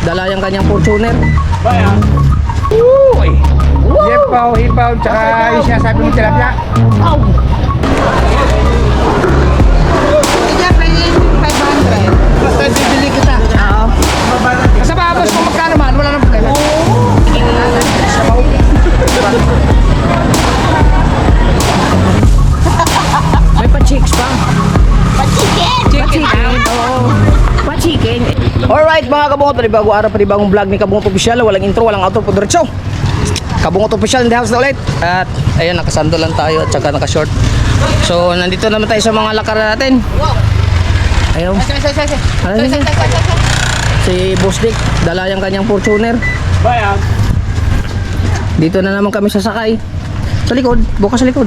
dala yung kanyang Fortuner. Bayan. Uy! Hipaw, hipaw, tsaka yung sinasabi mong tilapia. Ow! Kaya pwede 500. Basta bibili kita. Oo. Sa babas kung magkano man, wala nang problema. May pa-chicks pa. Pa-chicken! Pa-chicken, oo. Pa-chicken. Alright mga kabungot, panibagong araw, panibagong vlog ni Kabungot Official. Walang intro, walang outro, po diretso. Kabungot Official in the house na ulit. At ayun, nakasando lang tayo at saka nakashort. So nandito naman tayo sa mga lakaran natin. Ayun. Si Boss Dick, dala yung kanyang Fortuner. Bayan. Dito na naman kami sasakay. Sa likod, bukas sa likod.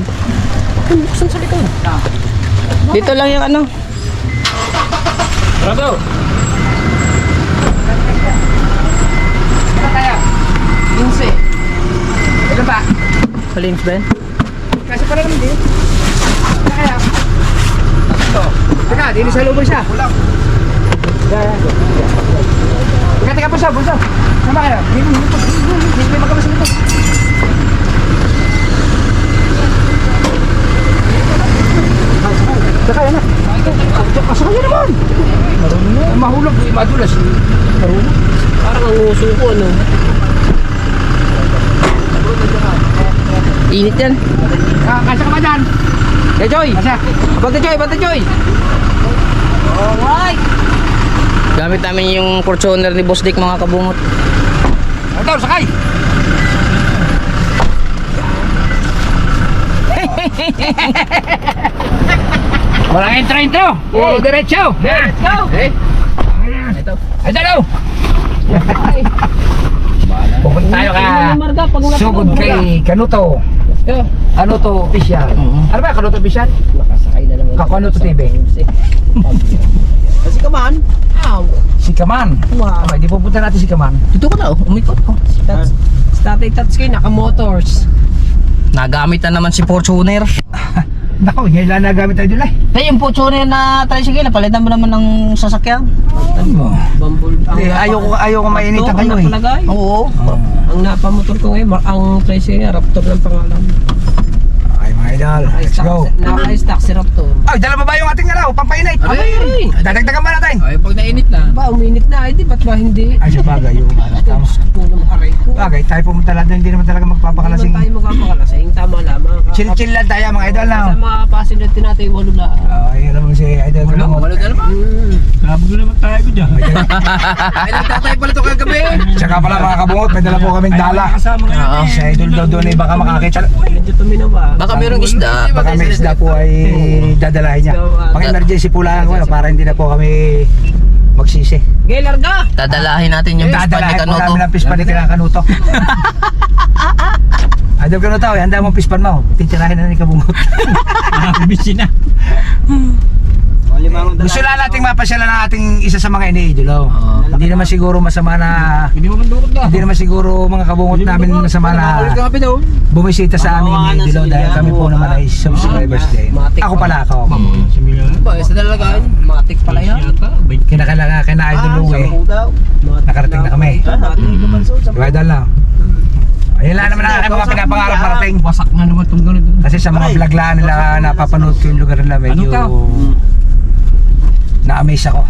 Bukas sa likod. Dito lang yung ano. Bravo. Ano kaya? 15. Ito ba? Palings Ben. Kasi pala naman din. Ano kaya? Ito. Teka, dini sa lubong siya. Kulang. Teka po siya, bunso. Sama kayo. Hindi magkabas nito. Sakay na. Sakay na naman. Marunong na. Mahulog, madulas. Marunong. Parang ang uso ko ano. Init yan. Kasya ka ba dyan? Hey Joy! Kasya. Bante Joy! Bante Joy! Alright! Gamit namin yung Fortuner ni Boss Dick mga kabungot. Ito, sakay. Walang intro. Puro diretso. Let's go! Ito. Ay, dalaw. Pupunta tayo ka. Sugod kay Kanuto. Ano to official? Ano ba Kanuto official? Nakasakay na naman. Kanuto TV. Kasi kaman. Ow. Si Kaman. Wow. Abay, di pupunta natin si Kaman. Dito ko na oh. Umikot ko. Static touchscreen. Naka-motors. Nagamit na naman si Fortuner. Nako, ngayon lang nagamit tayo doon ay. Eh, yung Fortuner na tricycle, napalitan mo naman ng sasakyan. Bambol. Ayaw ko mainitan kayo eh. Oo. Ang napamotor ko ngayon, ang tricycle, Raptor ng pangalan. Okay mga idol, let's go. Naka-stock si Raptor. Ay, dala ba ba yung ating alaw? Pampainit. Ay! Dadagdagan ba natin? Ay, pag nainit na. Ba, uminit na. Ay, di ba't ba hindi? Ay, sa bagay yung tama. Punong aray ko. Bagay, tayo pumunta lang doon, hindi naman talaga Hindi magpapakalasing. naman tayo magpapakalasing. Tama lamang. Chill-chill lang tayo mga idol na. Sa mga pasinat natin, walo na. Ay, alam mo si idol. Walo na naman. Grabe ko naman tayo ko dyan. Ay, nagtatay pala ito kagabi. Tsaka pala mga kabungot, may dala po kaming dala. Oo. Si idol daw doon ay baka makakita. Medyo tuminawa. Baka mayroong isda. Baka may isda po ay dadalahin niya. Pang emergency po lang ako, para hindi na po kami magsisi. Gay, larga! Dadalahin natin yung pispan ni Dadalahin po Kanuto. namin ang pispan ni Kanuto. Idol Kanuto, handa mo ang pispan mo. Titirahin na ni Kabungot. Busy na. Gusto lang nating mapasyalan ng ating isa sa mga iniidolo. Hindi naman siguro masama na Hindi mo mandukot na. hindi naman siguro mga kabungot namin masama na bumisita sa aming iniidolo dahil kami po naman ay subscribers din. Ako pala ako. Si Miguel. Ba, isa talaga. Matik pala yan. Yata. Bay. Kinakalaga kina Idol Louie. Nakarating na kami. Diba Idol na? Ayun lang naman ang aking mga pinapangarap parating. Wasak na naman itong ganito. Kasi sa mga vlog lang nila napapanood ko yung lugar nila medyo na-amaze ako.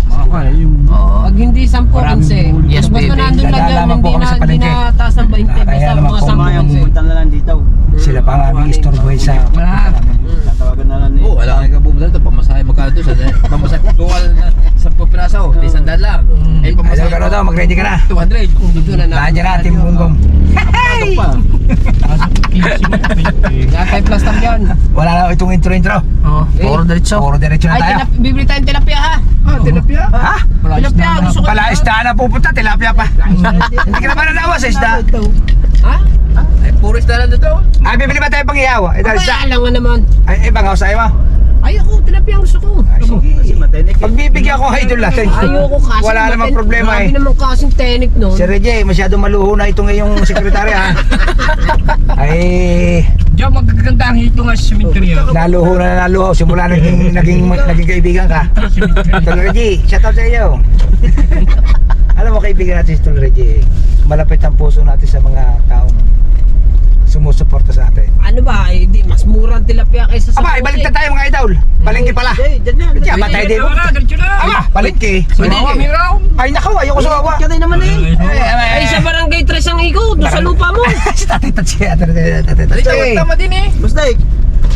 Yung Oo. Pag hindi 10, 11. Yes, Basta baby. nandun lang yan, Dadalaman po hindi kami sa na palengke. taas ng 20. Kaya Basta naman mga po 10, 11. na lang dito. Sila pa ang aming istorboy sa Tatawagan na lang Oo, wala kang kabubulan ito. Pamasahe magkano ito. Pamasahe tukal na 10 piraso. Di sandal lang. Eh, Idol pamasahe ka daw, mag-ready ka na. 200. Dito na Nandiyan na ating bunggong. Ito pa. Yatay plastic yan. Wala na itong intro. Oo. Puro diretso. Puro diretso na Ay, tayo. bibili tayong tilapia ha. Tilapia? Ha? Tilapia, gusto ko. Pala isda na pupunta, tilapia pa. Hindi ka na ba nanawa sa isda? Ha? Ay, puro isda lang dito. Ay, bibili ba tayo pang ihaw? Ito, isda. Kaya lang nga naman. Ay, ibang house ayaw mo? Ay, ako, tilapia ang gusto ko. Ay, sige. Pagbibigyan ko idol natin. Ayoko kasi. Wala namang problema eh. Grabe naman kasing tenik nun. Si Reggie, masyado maluho na ito ngayong sekretary ha. Ay, Diyan magaganda ang hito nga sa cemetery. naluho na naluho. Simula naging kaibigan ka. Ito Reggie, shout out sa iyo. Alam mo kaibigan natin si Tol Reggie, malapit ang puso natin sa mga taong sumusuporta sa atin. Ano ba, di mas mura ang tilapia kaysa sa Aba, ibalik na tayo mga idol. Palengke pala. Kaya matay din mo. Diretso na. Aba, palengke. Sumawa Kami raw. Ay nako, ayoko sumawa. Kaya naman eh. Ay, sa barangay 3 ang ikot, doon sa lupa mo. Si Tatay Tatsi. Tatay Dito, Tatsi. tama din eh. Basta eh.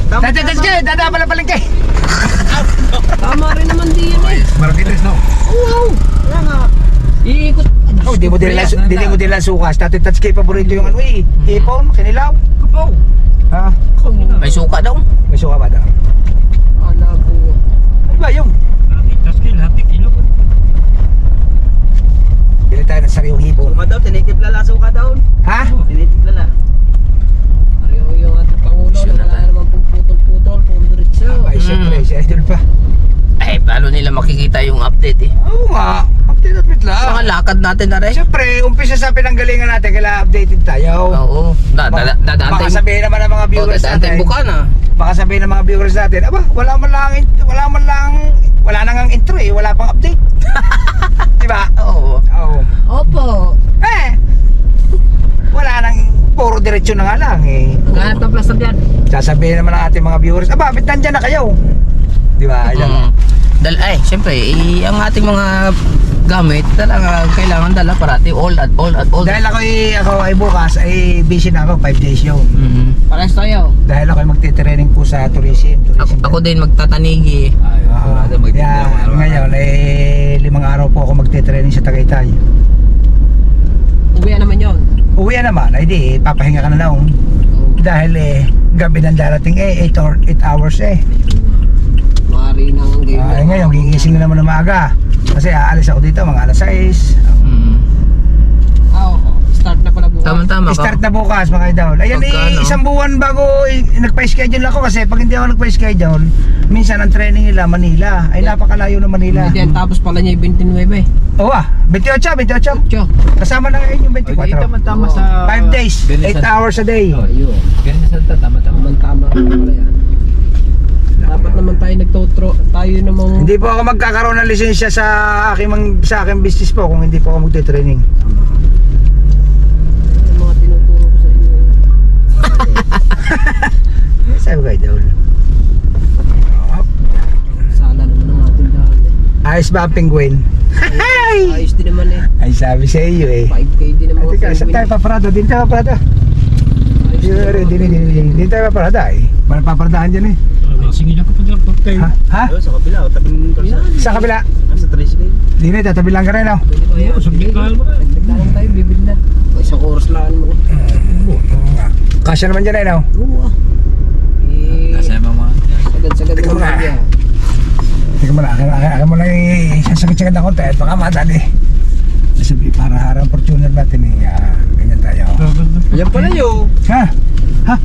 Tatay Tatsi, dadaan pala palengke. Tama rin naman din yan eh. Maramitres no. Wow! Kaya nga. Iikot. Oh, di mo din lang sukas. Tatay Tatsi paborito yung ano eh. Ipon, kinilaw. Kapaw. Ha? May suka daw. May suka ba daw? Ala ko. Ano ba yung? Itas kayo lahat ng kilo. Bili tayo ng sariwang hipon. Suma daw, tinitip lala suka daw. Ha? Tinitip lala. Pareho yung ating Pangulo, wala naman pong putol-putol, puro diretso. Ay, syempre, si Idol pa. Eh, paano nila makikita yung update eh? Oo nga, update lang. Mga lakad natin na rin. Siyempre, umpisa sa pinanggalingan natin, kailangan updated tayo. Oo. Baka Dadaan sabihin naman ng mga viewers dadaan natin. Bukana. Baka sabihin ng mga viewers natin, aba, wala nang ang intro eh, wala pang update. Diba? Oo. Oo. Opo. Eh, wala nang, puro diretsyo na nga lang eh. Naghanap ng plastic yan. Sasabihin naman ng ating mga viewers, aba, ba't nandyan na kayo? Diba? Ayan. Siyempre, ang ating mga gamit talaga kailangan dala parati all. Dahil ako ay bukas ay busy na ako 5 days yun. Pares tayo. Dahil ako ay magte-training po sa tourism. Ako din magtatanigi. Kaya ngayon ay 5 araw po ako magte-training sa Tagaytay. Uwian naman yun. Uwi naman, ay di papahinga ka na lang. Dahil gabi nang darating 8 hours eh. Mari nang game. Ngayon gigising na naman ng maaga. Kasi aalis ako dito mga alas 6. Oo. Start na pala bukas. Tama-tama ka. Start na bukas mga idol. Ayan Pagkano? isang buwan bago nagpa-schedule ako kasi pag hindi ako nagpa-schedule, minsan ang training nila Manila. Ay napakalayo ng Manila. Hindi yan, tapos pala niya yung 29 eh. Oo 28. Tiyo. Kasama na ngayon yung 24. Tama sa 5 days, Ganun 8 sa- hours a day. Ayun. Ganun sa tama-tama. Tama pala yan. Dapat naman tayo nagtutro. Tayo namang... Hindi po ako magkakaroon ng lisensya sa aking business po kung hindi po ako magte-training. Yung mga tinuturo ko sa iyo. Sabi ko idol. Sala naman ang ating lahat eh. Ayos ba ang penguin? Ayos din naman eh. Ay sabi sa iyo eh. 5K din ang mga Teka, saan tayo paparada? Din tayo paparada. Din tayo paparada eh. Walang paparadahan dyan eh. Sige na ko pa dyan. Portay. Ha? Doon sa kabila, o tabing kalsada. Sa kabila? Nasa tricycle. Di na, tatabi lang ka rin oh. Pwede ba yan? Saglit na mo. Nagdagdagan tayo, bibili na. O, isang oras lang mo. Kasya naman dyan eh no? Oo ah. Kasi mga Sagad-sagad Tingnan mo naman na. yan. Tingnan mo na, akin mo lang isasagad-sagad ng konti at baka madali. Sabi, para harang Fortuner natin eh, ganyan tayo. Yan pala yun. Ha? Ha?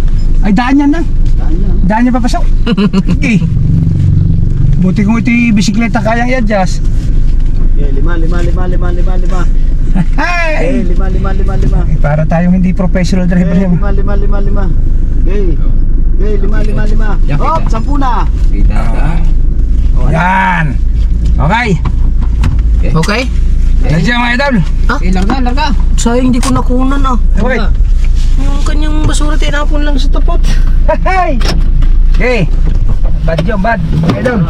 Ay daan yan na. Daan niya papasok. Eh. Buti kung ito'y bisikleta kayang i-adjust. Okay, 5. Hey! 5. Eh, para tayong hindi professional driver Okay, yan. 5. Okay. Okay, 5. Hop, 10 na. kita ka. Yan. Okay. Okay? Nandiyan mga idol. Eh, larga. Sayang hindi ko nakunan ah. Okay. Yung kanyang basura tinapon lang sa tapot. Hey! Okay. Bad yun, bad. Mga idol.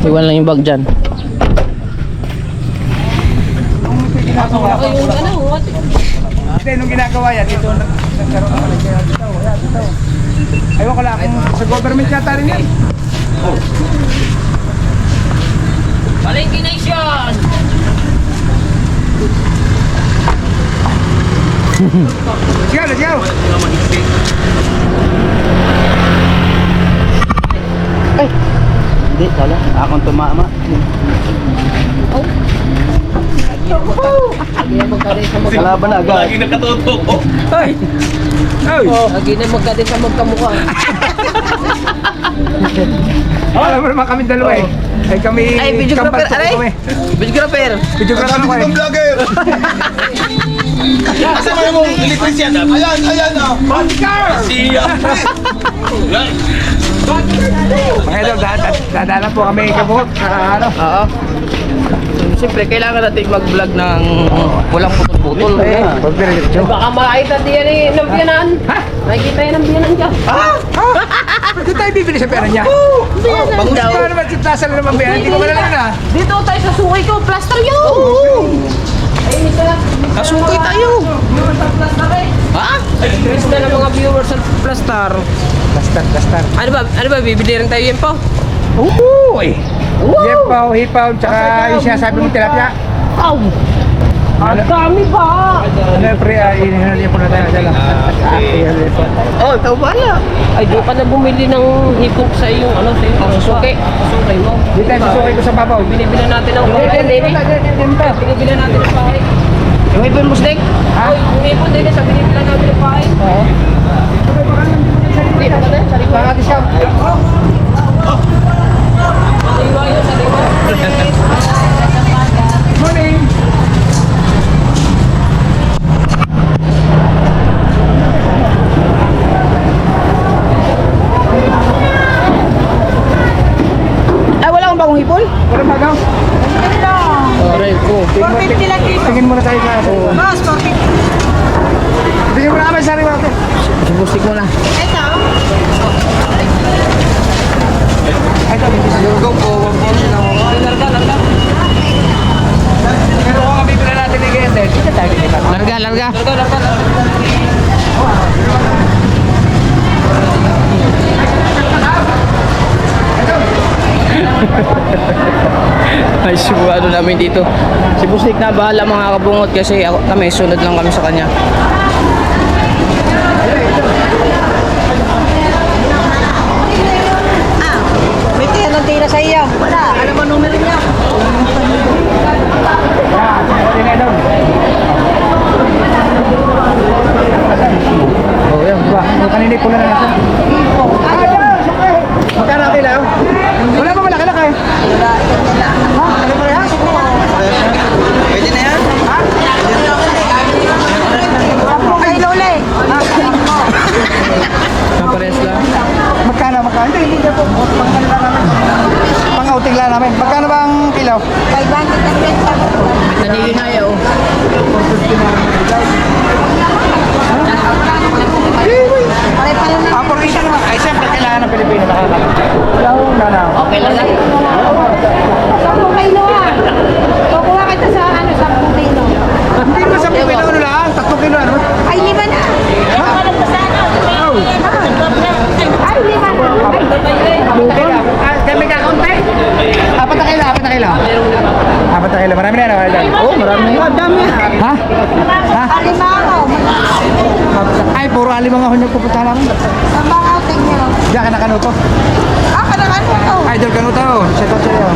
Iwan lang yung bag dyan. Ayun, ano, what? Hindi, nung ginagawa yan, dito nagkaroon naman ng kaya dito. Ayan, dito. Ayaw ko lang, kung sa government yata rin yan. Palengke Nation! Let's go, let's go. Hindi, tala. Akong tumama. Lagi na magkadin sa magkamukha. Kalaban na agad. Ay! Ay! Lagi na magkadin sa magkamukha. Alam mo naman kami dalawa eh. Ay kami... Ay, videographer, kampal po aray! kami. Videographer! Videographer ako eh. Kasi mo yung liquid yan. Ayan. Bodyguard! Si... Mga idol, dadala po kami kabukot sa ano. Oo. Siyempre, kailangan natin mag-vlog ng walang putol-putol. Pagdiretso. Baka makita diyan eh, ng biyanan. Nakikita yan ng biyanan dyan. Dito tayo bibili sa pera niya. Bangus daw. Paano naman sitasa na naman ba yan? Hindi ko malala na. Dito tayo sa sungay ko, plaster yun. Ayun ito lang. Kasukay tayo. Viewers at plaster eh. Ha? Gusto ng mga viewers at plaster. Plastar. Ano ba, bibili rin tayo yan po? Oo eh. Hipaw, tsaka yung sinasabi mong tilapia. Aw! Ang dami pa! Ano pre, inihinali po na tayo. Dala. Oh, ikaw bala. Ay, di ka na bumili ng hipon sa iyong ano, sa iyong susuki. Susuki mo. Dito tayo susukay ko sa babaw. Binibilan natin ng pahay. Binibilan natin ng pahay. Yung ibon mo, Snake? Ay, yung hipon din sa binibilan natin ng pahay. Oo. Hindi, ako din, sariwa. Bakit siya? Sariwa yun, sariwa. Morning! Ay, wala akong bagong hipon? Walang bagaw. Aray ko. 450 lang dito. Tingin muna tayo sa Boss, 450. Tingin muna kami sa sariwa natin. Subustik mo na. Ito. Ito, hindi sa Go po, 140 lang. Larga. Pero kung kami pila natin ni Gende, dito tayo dito. Larga. Larga. Ay, sigurado namin dito. Si Busnik na bahala mga kabungot kasi kami, sunod lang kami sa kanya. May tira sa iyo. Wala. Ano ba numero niya? Oh, yan ba? Kanina pula na natin. Magkano kilaw? Wala pa malaki-laki. Ha? Ano ba yan? Pwede na yan? Ay, Lole. Kapares lang. Magkano? Hindi po. Magkano lang namin. Pang-outing lang namin. Magkano ba ang kilaw? 500 ang benta. Nanili na yaw. Pare-pare na. Ah, for isa naman. Ay, siyempre, kailangan ng Pilipino nakakala. Wala. Okay lang lang. 10 kilo ah. Kukuha kita sa 10 kilo. Hindi naman sa Pilipino ano lang. 3 kilo ano? Ay, 5 na. Ay, 5 na. Kami kakunti? 4 na kilo. 4 na kilo. Marami na ano? Oh, marami. Dami. Ha? Ha? Alimango. Ay, puro alimango yung pupunta namin. Sa mga outing niyo. Diyan ka na kanuto. Kanakan mo to. Idol kanuto. Shout out sa'yo.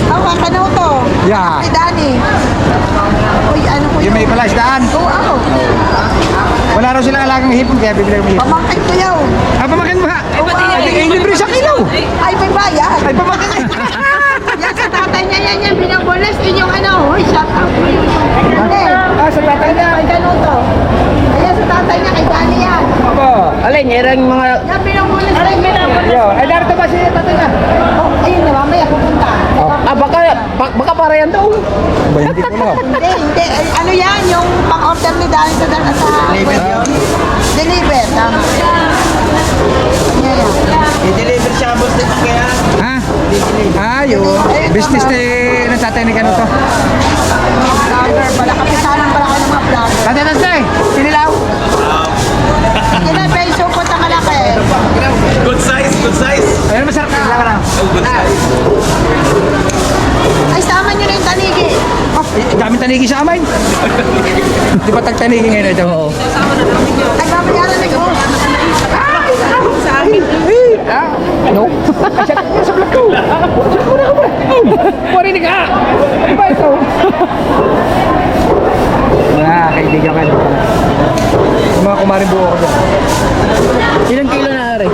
Kanakan mo to. Yeah. Si Danny. Uy, ano ko Yung yun? may palaisdaan. Oo, ako. Wala raw silang alagang hipon kaya bibili mo hipon. Pamangkin ko yun. Ah, pamakin mo ha? Ay, libre sa kilo. Ay, may bayad. Ay, pamakin eh. Yan sa tatay niya yan binabulas. Inyong ano, hoy, shout out mo yun. Hindi. Ah, sa tatay niya. Ay, ganun to. Ayan sa tatay niya, kay Danny yan. Opo. Alin, yung mga... Yan, binabulas. Ay, binabulas. Yo, ay narito ba si tatay niya? Oh, ayun na, mamaya pupunta. Ah, baka para yan daw. Ba, hindi ko alam. Hindi. Ay, ano yan, yung pang-order ni Danny sa Deliver yun? Deliver, tama. Yan. I-deliver siya, boss din kaya. Ha? Ah, yun. Business ng tatay ni kanuto. Vlogger pala. Kapisanan pala kayo ng mga vlogger. Tatay, sinilaw. Sige na, peso po ta malaki. Good size. Ayun, masarap. Sinilaw na. Good size. Ay, sama nyo na yung tanigi. Oh, daming tanigi sa amin. Di ba tagtanigi ngayon ito? Oo. Ay, babayaran na ko. Sa amin. No? Sa vlog ko. Marinig ka. Ano ba ito? Mga kaibigan ka. Yung mga kumaring buo ko dyan. Ilang kilo na, Ari?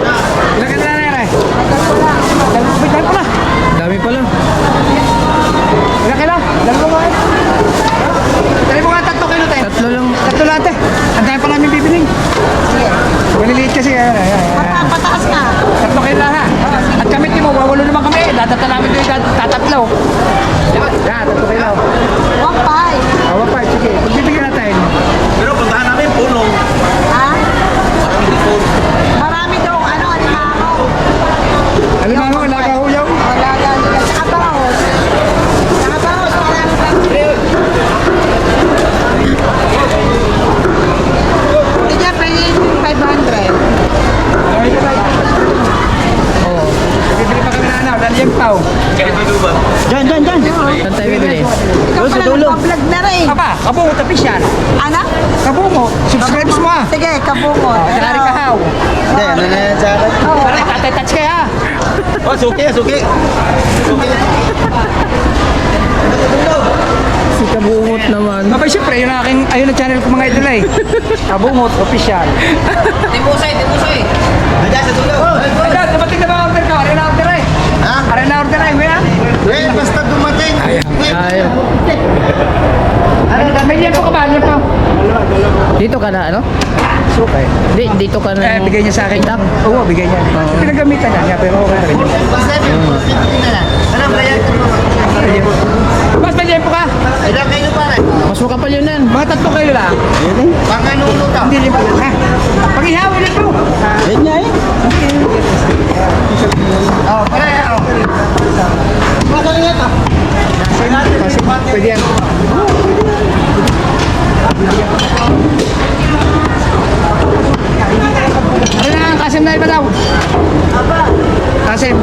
Ilan ka na nangyari? Dalawa ko na. Dami pala. Ilan kilo? Dalawa mo eh. Dali mo nga 3 kilo tayo. 3 lang. 3 lahat eh. Ang dami pa namin bibiling. Maliliit kasi. Ayan. Pataas ka. Alam mo, alaga ho yaw. Alaga nila. Saka bangos. Saka bangos. Marami pa. Hindi niya pwede 500. Bibili pa kami na ano, dalyang tao. Diyan. Saan tayo bibili? Ikaw pala nagpa-vlog na rin. Aba, kabungot official. Ano? Kabungot. Subscribes mo ah. Sige, kabungot. Dari ka haw. Hindi, ano na yan sa akin? Pare, tatay-touch ka ha. Oh, suki. Suki. Si Kabungot naman. Abay, syempre, yun ang aking, ayun ang channel ko mga idol eh. Kabungot official. Timusay. Nandiyan sa dulo. Ayan, dumating na ba ang order ko? Aray na order eh. Ha? Aray na order eh, kuya. Eh, basta dumating. Ayaw. May liyan po ka ba? Liyan po. Dito ka na, ano? Sukay. Dito ka na. Bigay niya sa akin. Oo, bigay niya. Pinagamitan niya, pero okay na rin. Basta na lang. Ano ba yan? Mas may liyan po ka? Ilang kayo pare? Mas makapal yun yan. Mga 3 kayo lang. Panganuno ka. Hindi liyan po. Ha? Pag-ihawin na po. Yan nga eh. Oh, pare. Oh. Magkano nga ito? Pwede yan. Ano na, Kasim na iba daw? Kasim.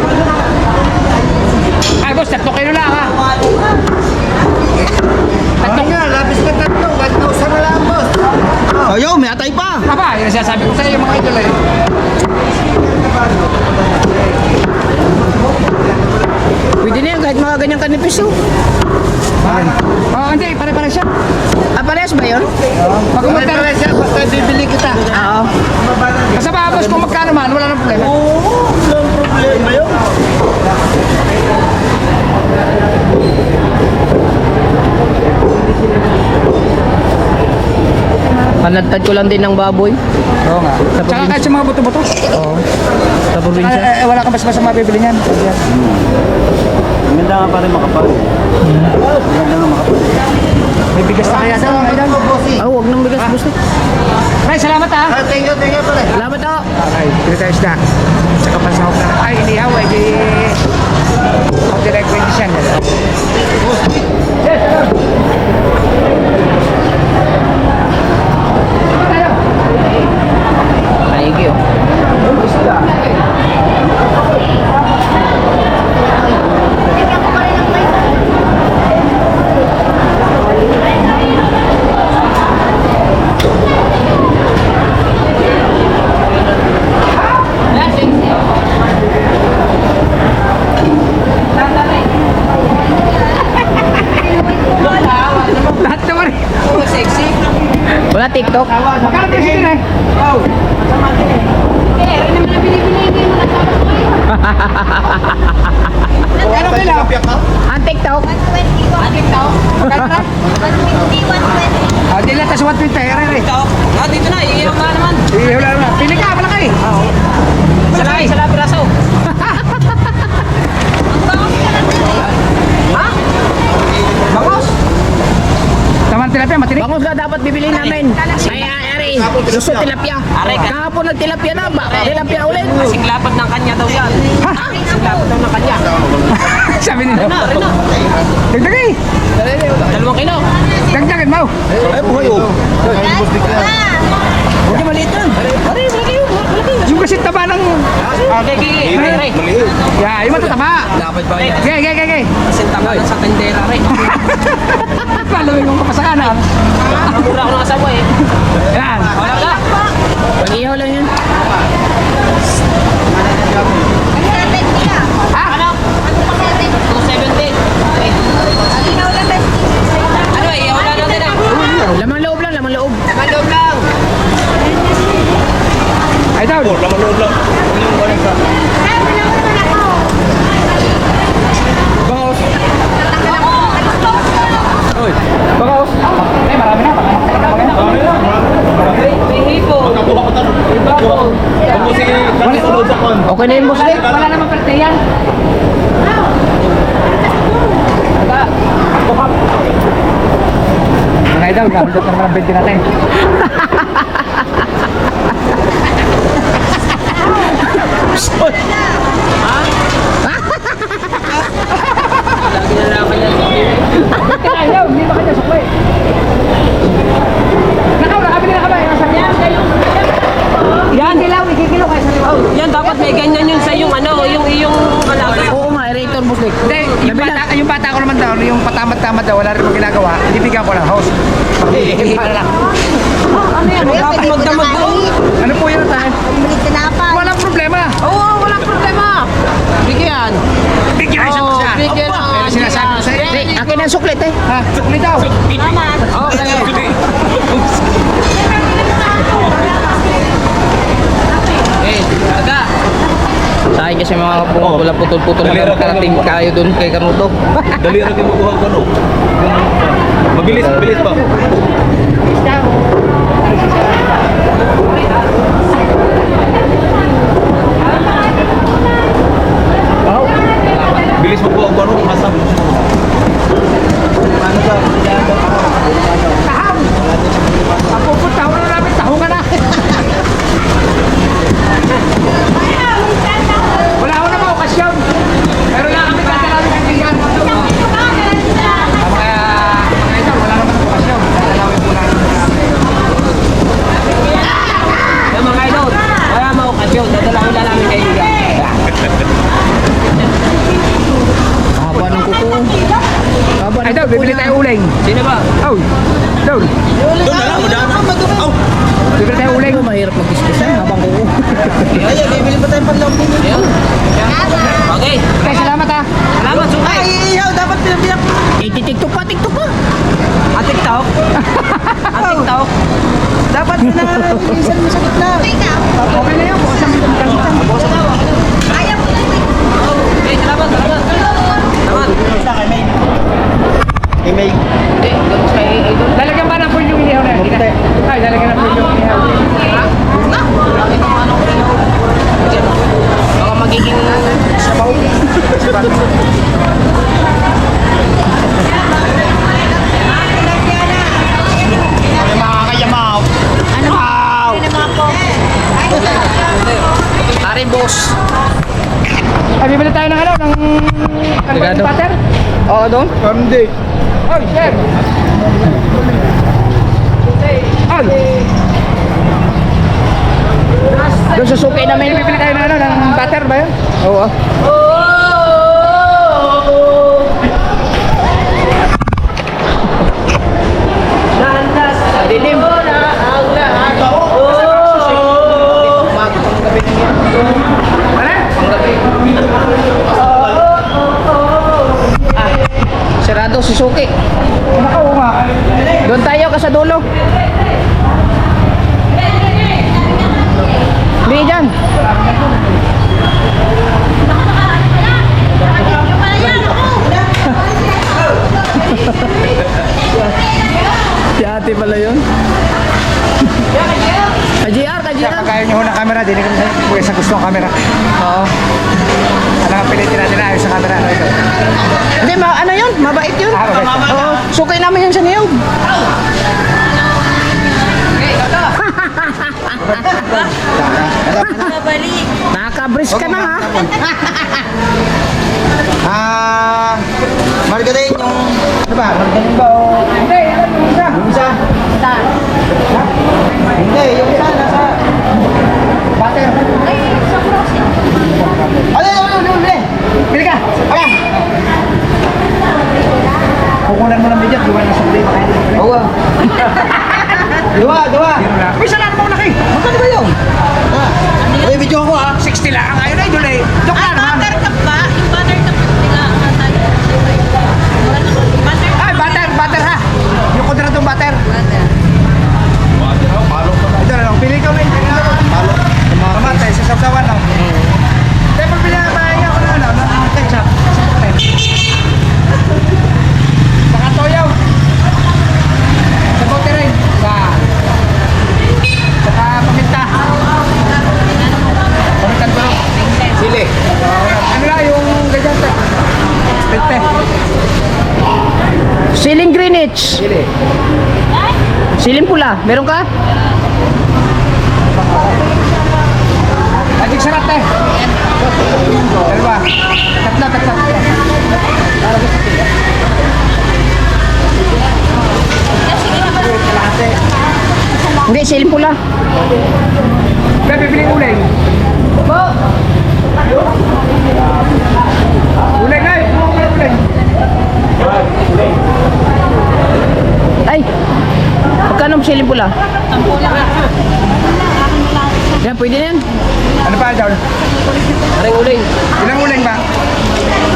Ay, boss, 3 kilo lang ha. Ano nga, labis na 1,000 na lang boss. Ayaw, may atay pa. Aba, yun ang sinasabi ko sa iyo mga idol eh. Pwede na yan kahit mga ganyang kanipis oh. Oh, hindi, pare-pare siya. Ah, parehas ba yun? Pag magkano, Basta bibili kita. Oo. basta babas kung magkano man, wala nang problema. Oo, walang problema yun. Panagtad ko lang din ng baboy. Oo nga. Tsaka kahit sa mga buto-buto. Oo. Sa probinsya. Wala kang basta sa mabibili niyan. Maganda nga pare makapal. Maganda nga makapal. May bigas na kaya daw. Ah, huwag nang bigas gusto. Ay, salamat ha. Thank you pare. Salamat ako. Okay, pili tayo isda. Tsaka pasahog na. Ay, inihaw ay di... Ang direct condition. Maigi oh. Lahat naman eh. Wala TikTok? Magkano tayo sige na eh? Ano kailan? Ang TikTok? Magkano na? Di lang tayo sa 120. Ayan eh. Dito na, iiyaw ka naman. Iihaw lang naman. Pili ka, malaki. Sala piraso. Bangos. Taman tilapia, matinik. Bangus na dapat bibili namin. Ay, Ari. Gusto tilapia. Kahapon nagtilapia na ba? Tilapia ulit. Kasing lapad ng kanya daw yan. Kasing lapad daw ng kanya. Sabi nila. Dagdagay. 2 kilo. Dagdagan mo. Ay, buhay oh. Huwag yung maliit yan. Ari, malaki yun. Malaki. Yung kasi taba ng... Okay, gigi. Yeah, yung matataba. Lapad ba yan? Gay. Kasing taba lang sa tendera rin. Paluin mong kapasakanan. Mura ako ng asawa eh. Yan. Wala. Pag-ihaw lang yun. Ano? 270. Ano eh, iyaw lang natin ah. Lamang loob lang, lamang loob. Maloob lang. Ay, daw. Bangos. Bangos. Ay, marami na. May hipo. Okay na yun, boss. Wala naman perte yan. Ay, daw. Nabulot naman ang 20 natin. Victor Busnik. Hindi, yung bata ko naman daw, yung patamad-tamad daw, wala rin pang ginagawa, ibibigyan ko ng house. Ano yan? Magdamag mo. Ano po yun tayo? Bili tinapay. Walang problema. Oo, walang problema. Bigyan. Bigyan siya ko siya. Bigyan Opo, ang pero sinasabi ko sa'yo. Akin ang suklit eh. Ha, sukli daw. Salamat. Okay. Aga. Sayang kasi mga kapungot, wala putol-putol na karating kayo doon kay Kanuto. Dali rin kayo makuha ko, no? Mabilis, mabilis pa. Bilis mo po ako, no? Asap. Ano sa? Tahang. Ang pupunta, wala namin, tahong ka na. Wala ako naman okasyon. Pero lang kami kailangan ng kaibigan. Mga idol, wala naman okasyon. Dalawin po lang. Yung mga idol, wala mga okasyon, dadalawin lang namin kayo. Haba ng kuko. Haba ng Idol, kuko bibili niya. tayo uling. Sino ba? Oh, Idol, Doon na lang, madaan na. Oh! bibili tayo uling. Ay, mahirap mag-discuss habang kuko. Ay, bibili pa tayong panlawin niyo. Ayun. Okay. Okay, salamat ha. Salamat, Sukay. Ay, iyaw, dapat pinabiyak. TikTok pa. At TikTok? At TikTok? Dapat pinag-isan mo sa gitna. Okay na yun, bukasan mo yung kasitan. Ayaw ko lang. Okay, salamat. Basta kay May. Kay May. Hindi, ganun sa idol. Lalagyan ba ng full yung inihaw na yan? Ay, lalagyan ng full yung inihaw. Baka magiging sabaw. Ay, mga kayamaw. Ano naman po? Ari, boss. Ay, bibili tayo ng ano, ng Ligado. butter? Oo, doon. Hindi. Oy, chef! Oy! Doon sa sukay namin. Bibili tayo ng ano, ng butter ba yun? Oo. Dilim. Sarado si Suki. Oo nga. Doon tayo ka sa dulo. Hindi dyan. Si ate pala yun. Ka-GR. Kaya kaya nyo ho ng camera, dinig kami sa sa gusto ng camera. Oo. Ano ang pilitin natin na ayos sa camera? Ano ito? Hindi, ano yun? Mabait yun. Ah, mabait. Oo. Sukay namin yan sa niyog. Nakaka-brisk ka na ha. Margarine yung... Ano ba? Margarine ba o... Hindi, ano yung isa? Yung isa? Hindi, yung isa nasa... Butter. Ano? Bili ka! Ala! Kukunan mo ng bidyat, diwan na sukli. Oo. Dua. May salat mo laki! Magkano ba yun? Ay, video ako ah. 60 lang ngayon ay doon eh. Joke Ay, lang naman. buttercup ba? Yung buttercup nila ang tayo. Butter. Ay, butter ha! Yung kwadratong butter. Ito na lang, pili ka may. Palo. Kamatay, sa sabsawan lang. Kaya pag pinabahay ako na ano, ng ketchup. Saka toyo. Sa bote rin. Saka paminta. Paminta ko. Sili. Ano na yung ganyan? Pinte. Siling Greenwich. Sili. Siling pula. Meron ka? Adik sarat eh. Dalawa. Tatlo. Hindi, siling pula. Kaya bibili uling. Uling na! pula? Yan, pwede na yan. Ano pa, Idol? Aring uling. Ilang uling ba?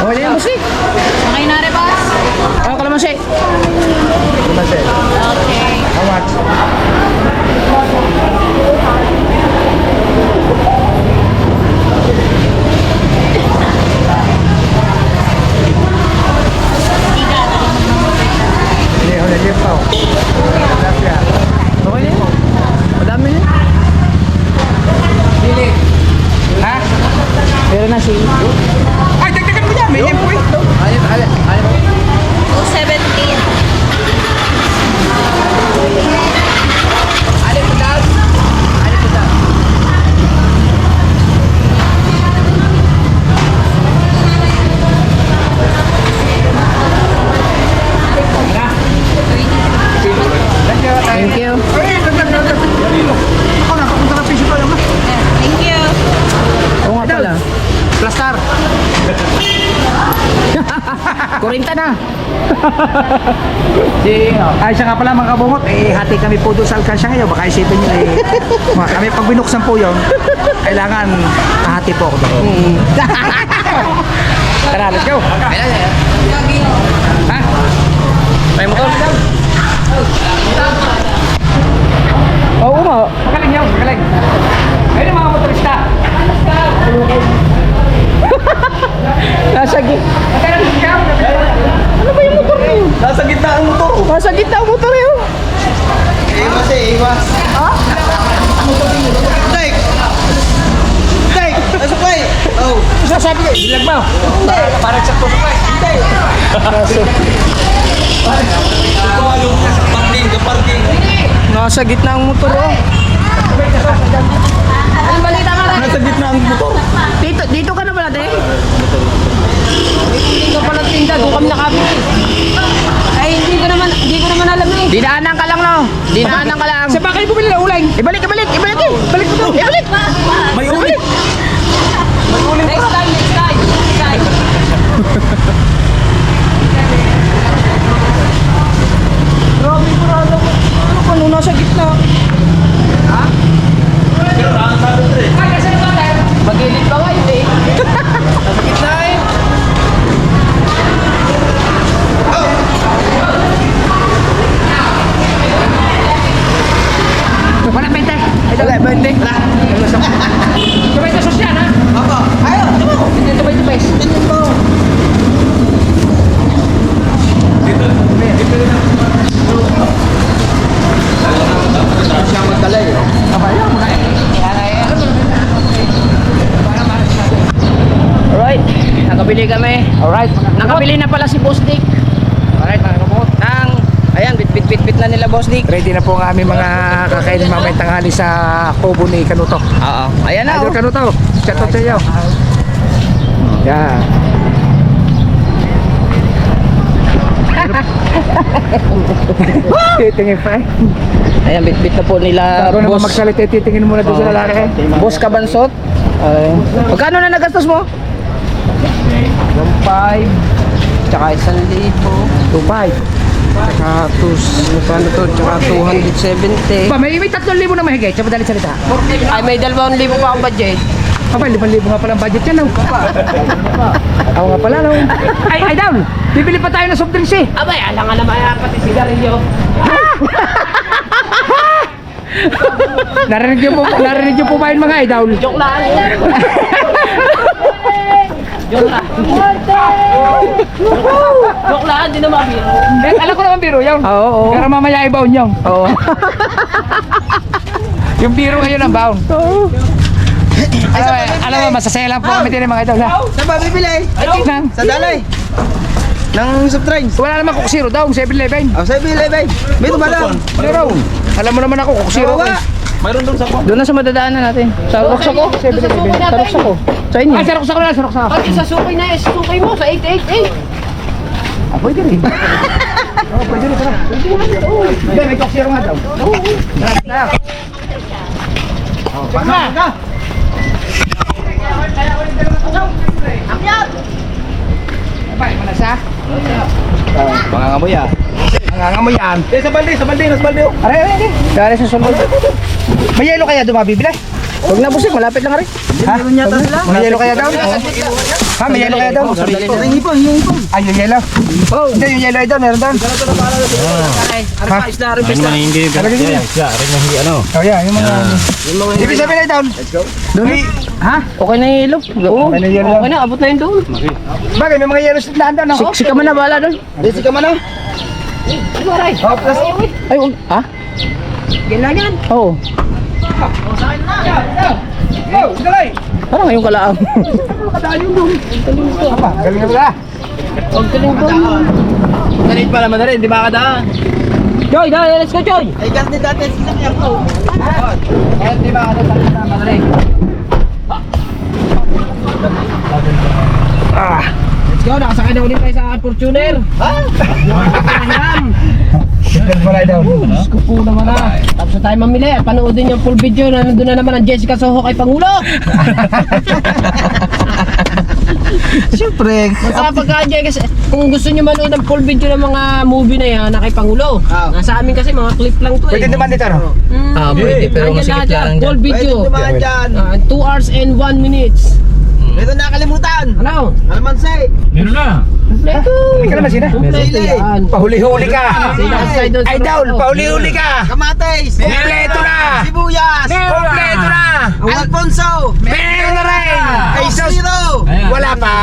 Oh, yan mo si. Sakay na rin, boss. Ano kalamansi? Kalamansi. Okay. How much? Hindi, ulit yung pao. Tilapia. Okay na yan. Madami na. Ha? Meron na sili. Ay, dagdagan mo yan. May tempo eh. 217. Thank you. Ay, dagdagan. Ako na, papunta ka piso pa naman. Thank you. Oo nga pala. Plastar. Kurinta na. Ay, siya nga pala mga kabungot, hati kami po doon sa alkansya ngayon. Baka isipin nyo kami pag binuksan po yun, kailangan hati po ako doon. Tara, let's go. Ha? May motor. Oo mo. Magaling yun, magaling. Ayun ang mga motorista. Nasa gitna. Ano ba yung motor niyo? Nasa gitna ang motor. Nasa gitna ang motor yun. Iwas eh, iwas. Ha? Take! Take! Nasa play! Oh. Sasabi ko, ilag mo. Parang sa tuso pa eh. Parking, parking. Nasa gitna ang motor oh. Anong balita ka lang? Nasa gitna ang motor. Dito ka na pala, te? Hindi ka pala tinda. Doon kami nakabili. Ay, hindi ko naman alam eh. Dinaanan ka lang, no? Dinaanan ka lang. Sa bakal bumili na uling. Ibalik eh. Ibalik mo. Ibalik. May ulit. Next time. Grabe, kurado. Ano, nasa gitna? Magilid pa nga yun eh. Nasa gitna eh. Wala 20. Wala, 20. Wala. Sabay sa sosyan ha. Apa? Ayaw, tama ko. Tubay. Tingnan mo. Siya magdala eh. Alright, nakabili kami. Alright. Nakabili na pala si Boss Dick. Alright mga kabungot. Ayan, bit na nila Boss Dick. Ready na po ang aming mga kakainin mamayang tanghali sa kubo ni Kanuto. Oo. Ayan na Idol oh. Kanuto, shout out sa iyo. Yeah. Titingin pa eh. Ayan, bit na po nila Bago naman Boss. magsalita, titingin muna doon sa lalaki. Boss Kabansot. Magkano na nagastos mo? 1.5 tsaka 1,000 2.5. tsaka magkano to tsaka 270 Ba, may 3,000 na mahigit, sa madaling salita. ay may 2,000 pa akong budget. Aba, 5,000 nga pala ang budget yan, no? Ako nga pala, no? Ay, down! Bibili pa tayo ng soft drinks eh! Abay, alangan naman pati sigarilyo. Narinig niyo po ba yun mga idol? Joke lang. Joke lang. Joke lang, hindi na mabiro. Alam ko naman biro yun. Oo. Pero mamaya i-bound yun. Oo. Yung biro ngayon ang bound. Alam mo, masasaya lang po kami din mga idol, ha? Saan ba bibili? Nang, Sa dalay. Nang soft drinks. wala naman Coke Zero daw, 7-Eleven. Oh, sa bibili. May tumalang. Zero. Alam mo naman ako, Coke Zero. Kawawa. Mayroon doon sa Doon na sa madadaanan natin. Sa Roksa ko. Sa Roksa ko. Sa inyo. Ay, sarok sa kanila, sarok sa Pag isa sukay na, sukay mo sa 888. Ah, pwede rin. Oo, pwede rin, sarap. Hindi, may Coke Zero nga daw. Sarap. Pasok. Abay, malasa. Pangangamoy ah. Nga mo yan. Sa balde, sa balde. Aray, aray, aray. Dali sa sunod. May yelo kaya doon mabibili? Huwag na busik, malapit lang rin. Ha? May yelo kaya daw? Ha? May yelo kaya daw? Yung ipon. Ay, yung yelo. Hindi, yung yelo ay doon. Meron doon. Ano pa, isda rin, isda. Talaga yun. Oh, yeah, yung mga... Ibig sabihin ay doon. Doon? Ha? Okay na yung ilog. Oo. Okay na yung yelo. Okay na, abot na yun doon. Bagay, may mga yelo sa tindahan doon. no? Sika man na, bahala doon. Desi ka man na. Oh, plus... Ay, ha? Ganyan. Oo. Oh, dalay! Parang ngayong kalaang. Apa, galing na pala. Huwag ka rin doon. Galit pa naman na rin, di ba kadaan? Joy, dali, let's go, Joy. Ay, kasi dati sila niya po. Galit di ba kadaan sa tama na rin? Let's go, nakasakay na ulit tayo sa Fortuner. Galing pala daw. Diyos ko po naman na. Tapos na tayo mamili at panoodin yung full video na nandun na naman ang Jessica Soho kay Pangulo. Siyempre. Magkapagka kasi kung gusto nyo manood ng full video ng mga movie na yan na kay Pangulo. Nasa amin kasi mga clip lang to eh. Pwede naman dito, no? Pwede, pero Nandiyan masikip lahat yan, lang full dyan. video. Dumaan dyan. 2 hours and 1 minutes. Ito nakalimutan. Ano? Almansay. Meron na. Kompleto. Hindi ka naman sina. Kompleto yan. Pahuli-huli ka. Ay, Idol, pahuli-huli ka. Kamatis. Kompleto na. Sibuyas. Kompleto na. Alfonso. Meron na rin. Ay, zero. Wala pa.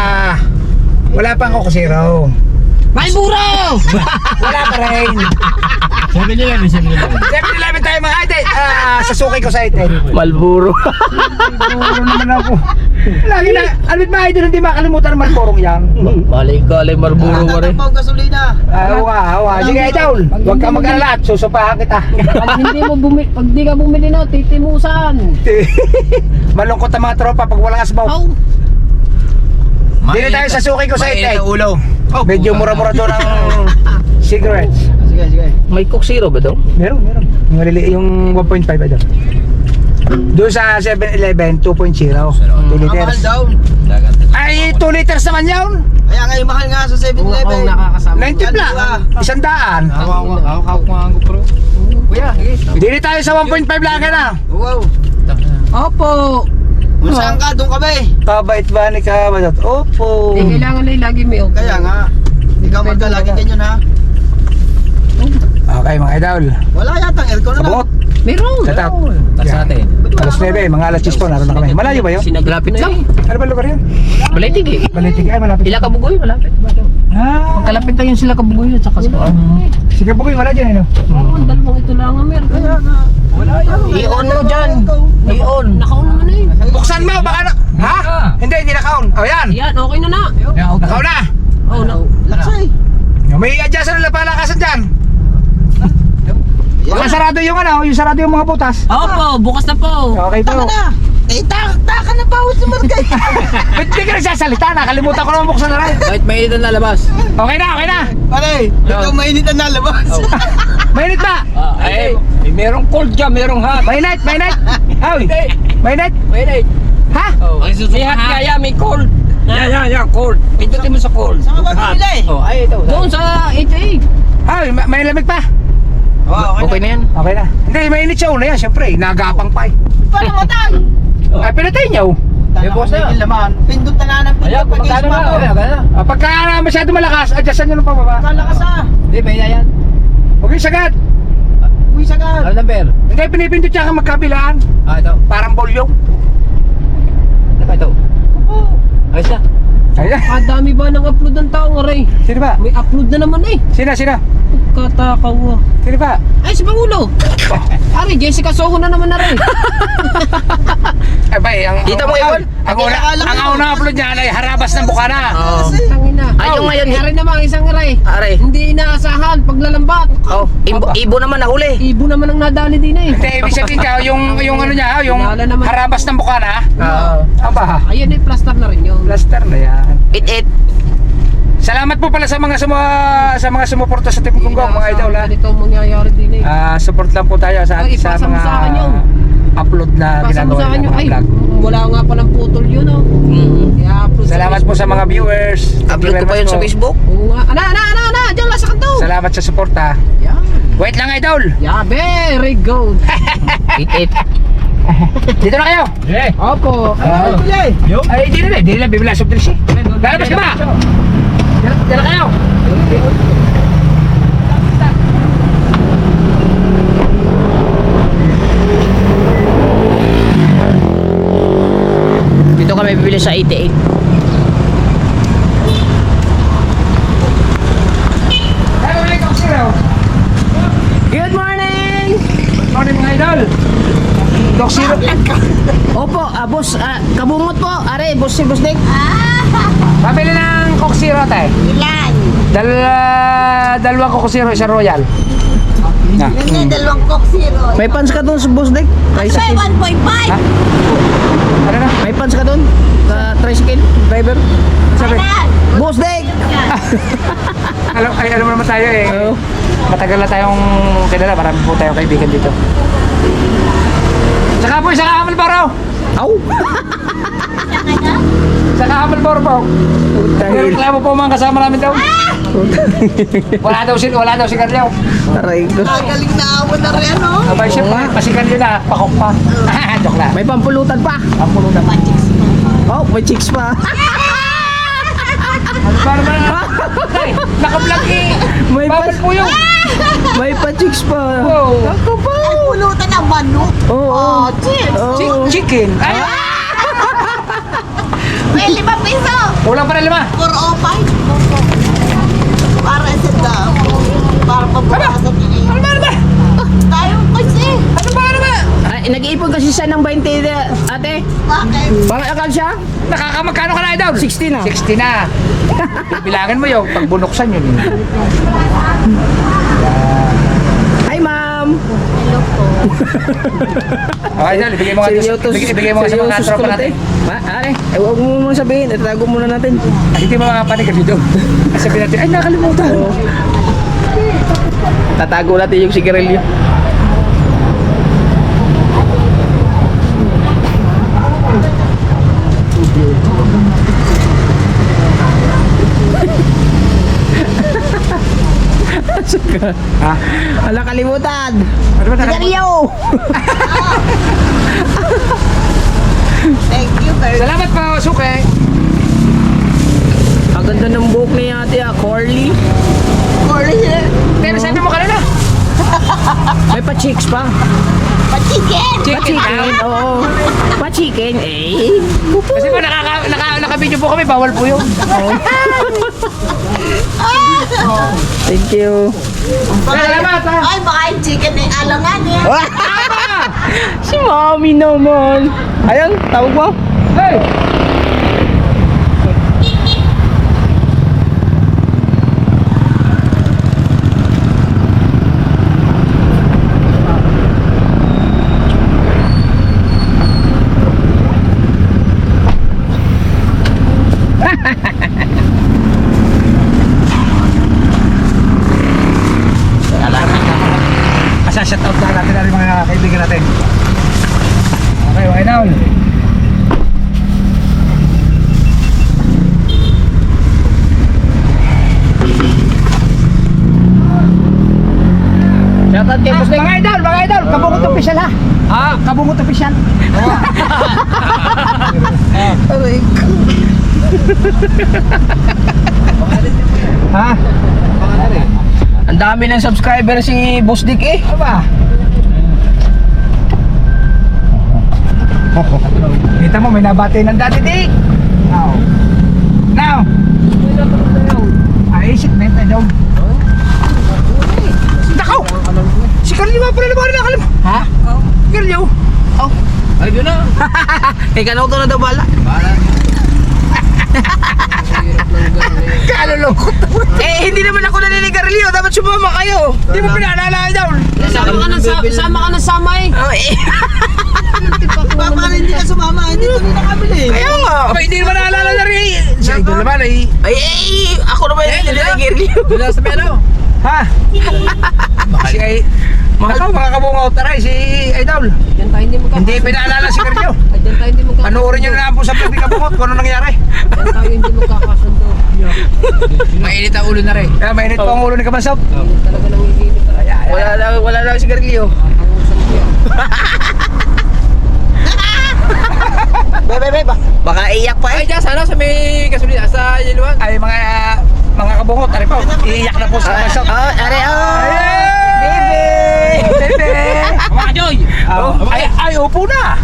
Wala pa ang kukusiro. May buro! Wala pa rin. 7-Eleven. 7-Eleven tayo mga idol. Sasuki ko sa idol. Malburo. Puro naman ako. Lagi na, alvin mga idol, hindi makalimutan ang malborong yan. Malay ka, alay Malburo mo rin. Ang gasolina. Awa. Sige idol, huwag ka mag-alala at susupahan kita. Pag di ka bumili na, titimusan. Malungkot ang mga tropa pag walang asbaw. Aw. Dito tayo sa suki ko sa Mainit idol. ang ulo. Medyo mura-mura doon ang cigarettes. Sige. May Coke Zero ba daw? Meron. Yung malili, yung 1.5 idol. Doon sa 7-Eleven, 2.0. 2 Mahal liters. daw. Ay, 2 liters naman yun. Kaya ngayon mahal nga sa 7-Eleven. Ang nakakasama. 90 lang. 100. Hawak ko ang GoPro. Kuya, Dito tayo sa 1.5 lang na. wow. Opo. Kung saan ka, doon ka ba eh. Kabait ba ni Kabatot? Opo. Hindi kailangan na lagi may okay. Kaya nga. Ikaw magkalagi ganyan ha. Okay mga idol. Wala yatang aircon na lang. Kabungot. Meron. Shout out. Tas natin. Alas 9, mga alas 10 po, naroon na kami. Malayo ba yun? Sinaglapit lang. Ano ba lugar yun? Malaitig eh. Balitig. Ay, malapit. Ila Kabugoy, malapit. Ah, Kalapit lang yun sila Kabugoy at saka sa sige po kayo, wala dyan, ano? Oo, dalawang ito lang ang meron. Kaya nga. Wala yan. I-on mo dyan. I-on. Naka-on naman na eh. Buksan mo, baka na... Ha? Hindi nakaon. O yan. Yan, okay na na. Nakaon na. Oh, no. Laksay. May adjustan na palakasan dyan. Baka sarado yung ano, yung sarado yung mga butas. Opo, bukas na po. Okay po. Taka na. Eh, taka na pa ako sa markay. Ba't di ka nagsasalita? Nakalimutan ko naman buksan na rin. Kahit mainit ang lalabas. Okay na. Pare, ikaw mainit ang nalabas. Mainit ba? Ay, merong cold dyan, merong hot. Mainit. Ay, mainit. Mainit. Ha? May hot kaya, may cold. Yan, cold. Pindutin mo sa cold. Saan ka ba bumili? Oh, ay ito. Doon sa 88. Ay, may lamig pa. Okay na yan. Okay na. Hindi, mainit siya una yan. Siyempre, nagapang pa eh. Paano matay? Ay, pinatay niyo. May boss na yun. Pindot na nga ng pindot. Ayan, magkano na? Ayan. Pagka masyado malakas, adjustan nyo ng pababa. Kalakas ah. Hindi, may na yan. Huwag yung sagad. Uy, sagad. Ano number? Hindi, pinipindot siya kang magkabilaan. Ito. Parang bolyong. Ano ba ito? Ayos na. Ayan. Kadami ba ng upload ng tao nga rin? Sino ba? May upload na naman eh. Sino? Katakaw. Sino ba? Ay, si Pangulo. Ari, Jessica Soho na naman na rin. Ay, ba eh, Kita mo, Ibon? ang unang upload niya ay harabas ng bukana. Oo. Tangina. Ay, yung ngayon, Ari naman isang aray. Aray. Hindi inaasahan paglalambat. Oh, ibo naman nahuli. Ibo naman ang nadali din eh. Hindi, ibig sabihin ka, yung ano niya, yung Wala naman. harabas ng bukana. Oo. Aba, Ayun eh, plaster na rin yun. plaster na yan. It. Salamat po pala sa mga sumuporta sa Team Gunggong, mga idol ha. Ganito ang mangyayari din eh. Support lang po tayo sa Ay, sa ipasa mo mga sa akin yun. upload na Pasa mo ginagawa sa akin ng yung, mga ay, vlog. wala nga pa ng putol yun oh. I-upload Salamat po sa mga viewers. Thank you Upload ko very pa much yun sa po. Facebook. Oo nga. Ana, diyan lang sa kanto. Salamat sa suporta. Yan. Wait lang, Idol. Yeah, very good. Eat it. Dito na kayo. Opo. Ay, di na bibila soft drinks eh. Lalabas ka ba? Dito na kayo. Dito kami bibili sa 88. Ay, bibili ka kasi raw. Good morning! Morning mga Idol. Doc Zero. Opo, boss, kabungot po. Are, boss si Boss Dick. Pabili ng Coke Zero tayo. Ilan? Dalawang Coke Zero, isang Royal. Na. Ganyan, dalawang Coke Zero. May pants ka doon sa Boss Dick? Ay, Tricycle. 1.5. Ano na? May pants ka doon? Sa tricycle driver? Sabi. Ayan. Boss Dick! Alam mo naman tayo eh. Oo. Matagal na tayong kilala. Marami po tayong kaibigan dito. Saka po, isang Amal Baro. Aw! Saka Amal Baro po. Reklamo po mga kasama namin daw. Wala daw si Carlo. Aray ko. Galing na ako na rin, ano? Abay siya pa, pasikan yun na, pakok pa. Joke lang. May pampulutan pa. Ang pulo na pa. Oh, may chicks pa. Ano ba naman? Ay, naka-vlog eh. May Bawal pa, po yun. may pa chicks pa. Wow. Ako pa. Ay, pulutan ng manok. Oo. Oh, chips. Oo. Chicken. Ay, May 5 piso. kulang pa na 5. 4.05. Para sa daw. Para pabukasan niya. Ano ba? Tayo kasi. Ano ba? Ay, nag-iipon kasi siya ng 20, ate. Bakit? Bakit akal siya? Nakakamagkano ka na, Idol? 60 na. 60 na. Bilangan mo yun, pag bunuksan yun. Hi, ma'am. Hello po. Okay, Idol, ibigay mo nga ibigay mo nga sa mga tropa natin. Ma, are, huwag mo muna sabihin. Itago muna natin. Ay, hindi makapanig ka dito. Sabihin natin, ay nakalimutan. Tatago natin yung sigarilyo. Ha? Ala, kalimutan. Ano ba Sigarilyo! Thank you very much. Salamat po, Suke. Ang ganda ng buhok ni ate, Corley. Pero sabi mo kanina. May pa-chicks pa. Pa-chicken. Pa-chicken, oo. Pa-chicken, eh. Kasi po naka-video po kami, bawal po yun. Thank you. Salamat ha. Ay, baka yung chicken ay alangan eh. Si Mami naman. Ayun, tawag mo. Hey! Shout out na natin natin mga kaibigan natin. Okay, okay down. Shoutout kay Boss Dick. Mga idol, kabungot official ha. Ah, kabungot official. Aray ko. Ha? Ang dami ng subscriber si Boss Dick eh. Ano ba? Kita mo, may nabati ng Daddy Dick. Now. Ay, isip na yun tayo. Nakaw! Si Carl yung pala naman rin mo. Ha? Carl yung. Oh. Ay, yun na. Eh, kanaw to na daw bala. Kalulungkot. Eh, hindi naman ako naninigarilyo. Dapat sumama kayo. Di mo pinaalala daw. Sama ka ng samay. Oh, eh. Baka hindi ka sumama. Hindi ko na kabili. Kaya nga. Aba, hindi naman naalala na rin. Sa idol naman ay. Ay, ako naman yung naninigarilyo. Dila sa pero. Ha? Si ay. Mga kabungaw, taray, si Idol. Diyan tayo hindi magkakasundo. Hindi pinaalala si Carl yung. Diyan tayo hindi magkakasundo. Panoorin nyo na lang po sa Pipi Kabungot kung ano nangyari. Diyan tayo hindi magkakasundo. Mainit mainit ang ulo na rin. Kaya mainit pa ang ulo ni Kabansop. Talaga nangiginip talaga. Wala lang sigarilyo. Bye. Baka iyak pa Ay, eh. dyan sana sa may gasolina, sa Yelwan. Ay mga kabungot, ari po. Iiyak na po si Kabansop. Are, Bebe! Mga Joy! Ay, upo na!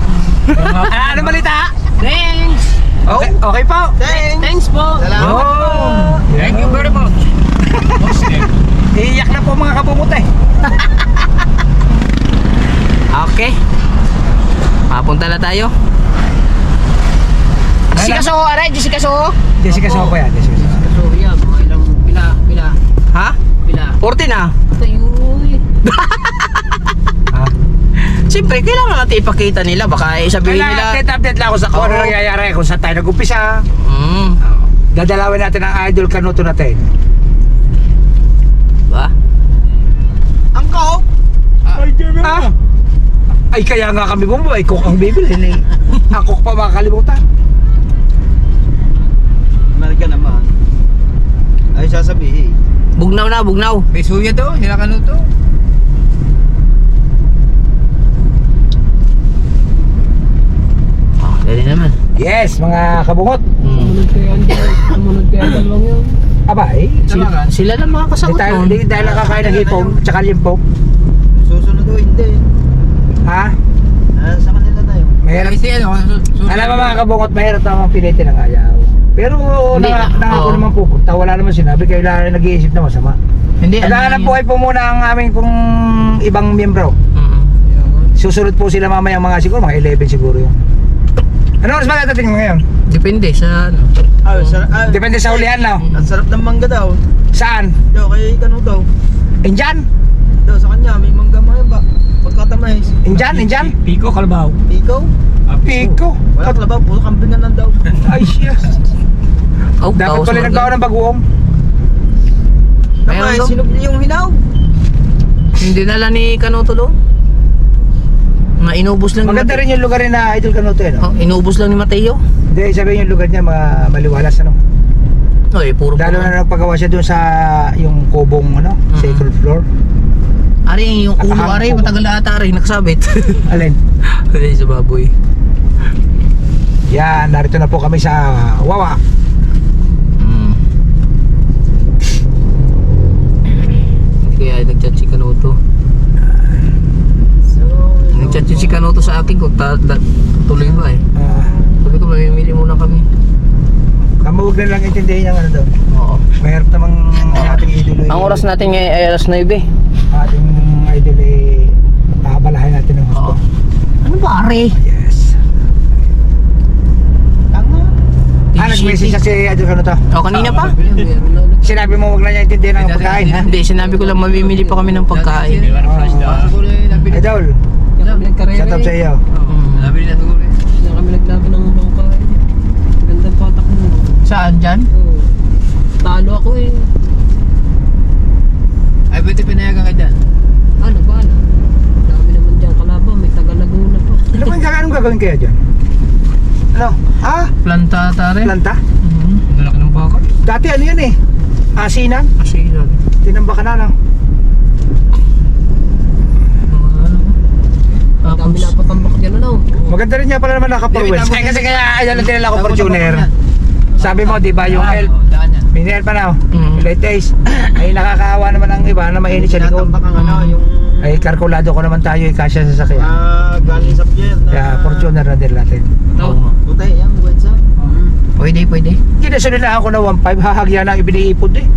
Ano balita? Thanks! Okay po. Thanks po! Oh, Thank you very much. iiyak na po mga kabungot eh. Okay. Papunta na tayo. Jessica Soho, are, Jessica Soho. Jessica Soho po yan, Jessica Soho. So, yeah, mga ilang pila. Ha? 14 na. Ayuy! Siyempre, kailangan natin ipakita nila. Baka sabihin nila. Kailangan update lang ako sa kung ano Oo. nangyayari, kung saan tayo nag-umpisa. Dadalawin natin ang idol kanuto natin. Ba? Ay, kaya nga kami bumabay, coke ang bibili. Ako pa makakalimutan. Amerika naman. Ay sasabihin. Bugnaw na, bugnaw. May suya to, hinakano to. Dali naman. Yes, mga kabungot. Sumunod kaya dalawang yun. Aba, Sila lang makakasagot nun. Hindi dahil nakakain ng hipong, tsaka limpong. Susunod o hindi. Ha? Sa kanila tayo. Mahirap. Kasi ano, Alam mo mga kabungot, mahirap naman piniti ng ayaw. Pero Hindi na. nangako Oo. naman pupunta, wala naman sinabi, kaya lang nag-iisip na masama. Hindi, Naghahanap buhay po muna ang aming pong ibang miyembro. Susunod po sila mamaya mga siguro, mga 11 siguro yun. Ano oras ba natating mo ngayon? Depende sa ano. Depende sa ulihan na. Ang sarap ng mangga daw. Saan? Daw kay Kano daw. Indyan? Daw sa kanya may mangga mo ba? Pagkatamay. Indyan? Pico, Kalabaw. Ikaw? Pico. Wala kalabaw, puro kambingan lang daw. Ay siya. Oh, Dapat taos pala mo nagkawa ng baguong. Meron Tapos daw. sinubli yung hinaw. Hindi nala ni Kanutulo. Nga inubos lang Maganda rin yung lugar na idol kanuto eh, no? Oh, inubos lang ni Mateo. Hindi, sabihin yung lugar niya mga maliwalas, ano? Oy, puro Lalo na nagpagawa siya doon sa yung kubong, ano? Mhm. Second floor. Ari, yung ulo, Nakahang ari, po. matagal na ata, ari, nakasabit. Alin? Ari, sa baboy. Yan, narito na po kami sa Wawa. Kaya nag-chat si Kanuto. Nag-chat si Kanuto sa akin kung tuloy ba eh. Sabi ko, mamimili muna kami. Kamo huwag na lang intindihin yung ano daw. Oo. Mahirap namang ating idol Ang oras natin ngayon ay alas 9. ating idol eh paabalahin natin ng gusto. Oo. Ano ba, ari? Yes. Nag-message siya si idol kanuto. O, kanina pa? Sinabi mo huwag na niya intindihin ang pagkain, ha? Hindi, sinabi ko lang mamimili pa kami ng pagkain. Siguro yung nabili. Idol, Kami nagkarere. shout out sa iyo. Nabili na siguro eh. Na kami naglaban ng bangkay. Gandang patak mo. Saan dyan? Oo. Talo ako eh. Ay, buti pinayagan ka dyan. Ano ba? Dami naman dyan kalaban. May taga Laguna pa. Ano ba anong gagawin kaya dyan? Ano? Planta tare. Planta? Malaki ng bakal. Dati ano yun eh? Asinan? Kasi yun. Tinamba ka na, no? Dami na patambak dyan ano. Maganda rin niya pala naman naka-forward. Hindi, Kasi kaya ayan lang tinala ko Tapos Fortuner. tapos yan. Sabi mo, di ba yung help? Daan yan. Minel pa na, Mm. late days. Ay nakakaawa naman ang iba na mainit sa likod. Tinatampak ang ano, yung Ay kalkulado ko naman tayo, kasya sa sakyan. galing sa pier na Kaya Fortuner na din natin. Oo. Putay, yan, wetsa. Pwede. Kinasulilaan ko na 1.5, hahagyan ang ibiniipod eh.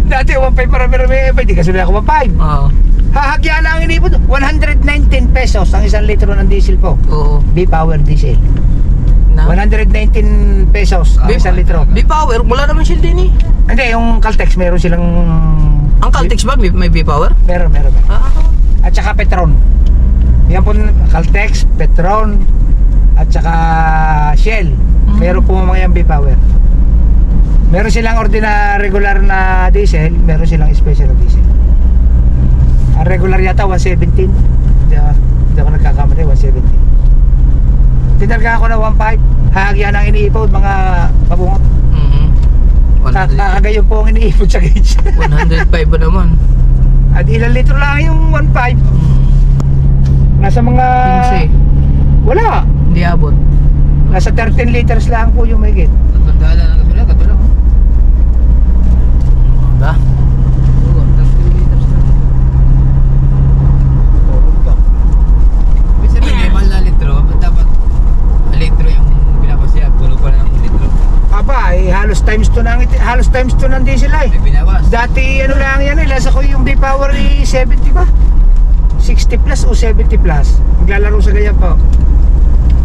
Dati 1.5 marami-rami, pwede kasulilaan ko 1.5. Oo. Hahagyan na ang inipod, 119 pesos ang isang litro ng diesel po. Oo. B-Power diesel. Na? 119 pesos ang isang litro. B-Power, wala naman siya din eh. Hindi, yung Caltex meron silang... Ang Caltex ba may B-Power? Meron. Ah. At saka Petron. Yan po, Caltex, Petron, at saka Shell. Meron po mga yung B-Power. Meron silang regular na diesel, meron silang special na diesel. Ang regular yata 117. Hindi ako nagkakamali, 117. Tinarga ako na 1.5. Hahagyan ang iniipod mga kabungot. Mhm. Kakagayon po ang iniipon sa gauge. 105 ba naman? At ilang litro lang yung 1.5. Nasa mga... 15. Wala. Hindi abot. Nasa 13 liters lang po yung mahigit. Tandaan lang ang gasolina, katulad mo. Ba? Oo, 13 liters lang. Ibig sabihin, may mahal na litro, ba't dapat litro yung pinapasya? Tulo pa lang ang litro. Aba, halos times 2 ng diesel ay. May binawas. Dati ano lang yan eh, lasa ko yung B-Power 70 ba? 60 plus o 70 plus. Maglalaro sa ganyan po.